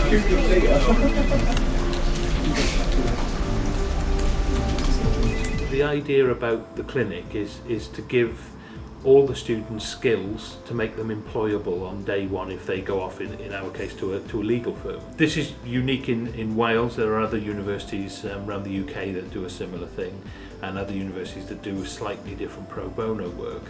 The idea about the clinic is to give all the students skills to make them employable on day one if they go off, in our case, to a legal firm. This is unique in Wales. There are other universities around the UK that do a similar thing, and other universities that do slightly different pro bono work.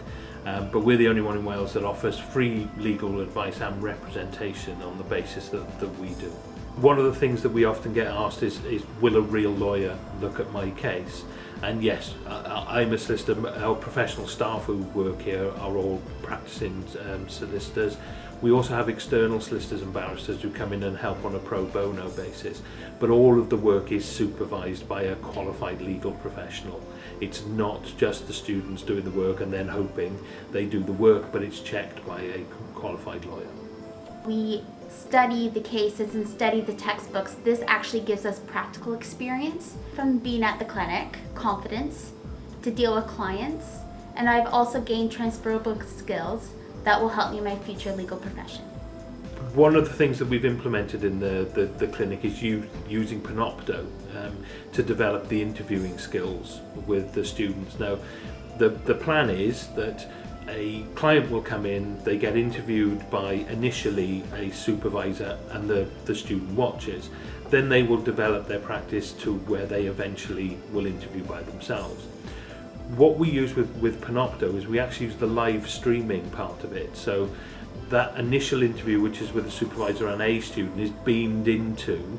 But we're the only one in Wales that offers free legal advice and representation on the basis that we do. One of the things that we often get asked is will a real lawyer look at my case? And yes, I'm a solicitor. Our professional staff who work here are all practicing solicitors. We also have external solicitors and barristers who come in and help on a pro bono basis. But all of the work is supervised by a qualified legal professional. It's not just the students doing the work and then hoping they do the work, but it's checked by a qualified lawyer. We study the cases and study the textbooks. This actually gives us practical experience from being at the clinic, confidence to deal with clients, and I've also gained transferable skills that will help me in my future legal profession. One of the things that we've implemented in the clinic is using Panopto to develop the interviewing skills with the students. Now, the plan is that a client will come in, they get interviewed by initially a supervisor and the student watches. Then they will develop their practice to where they eventually will interview by themselves. What we use with Panopto is we actually use the live streaming part of it. So that initial interview, which is with a supervisor and a student, is beamed into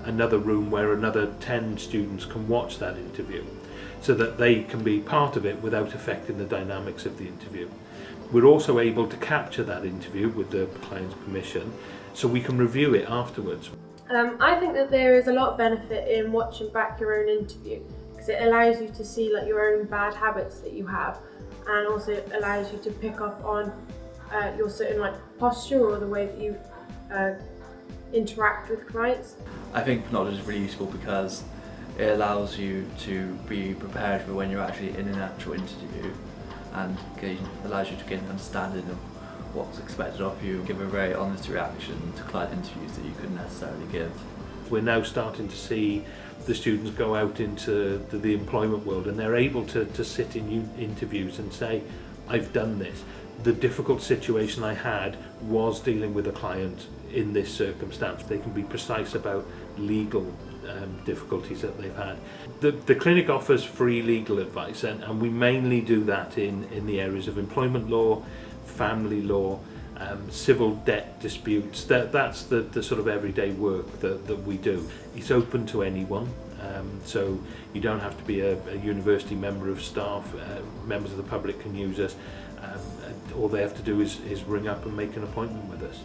another room where another 10 students can watch that interview, so that they can be part of it without affecting the dynamics of the interview. We're also able to capture that interview with the client's permission, so we can review it afterwards. I think that there is a lot of benefit in watching back your own interview, because it allows you to see like your own bad habits that you have, and also it allows you to pick up on your certain like posture or the way that you interact with clients. I think Panopto is really useful because it allows you to be prepared for when you're actually in an actual interview, and allows you to get an understanding of what's expected of you, give a very honest reaction to client interviews that you couldn't necessarily give. We're now starting to see the students go out into the employment world, and they're able to sit in interviews and say, I've done this. The difficult situation I had was dealing with a client in this circumstance. They can be precise about legal difficulties that they've had. The clinic offers free legal advice, and we mainly do that in the areas of employment law, family law, civil debt disputes. That's the sort of everyday work that we do. It's open to anyone, so you don't have to be a university member of staff. Members of the public can use us. All they have to do is ring up and make an appointment with us.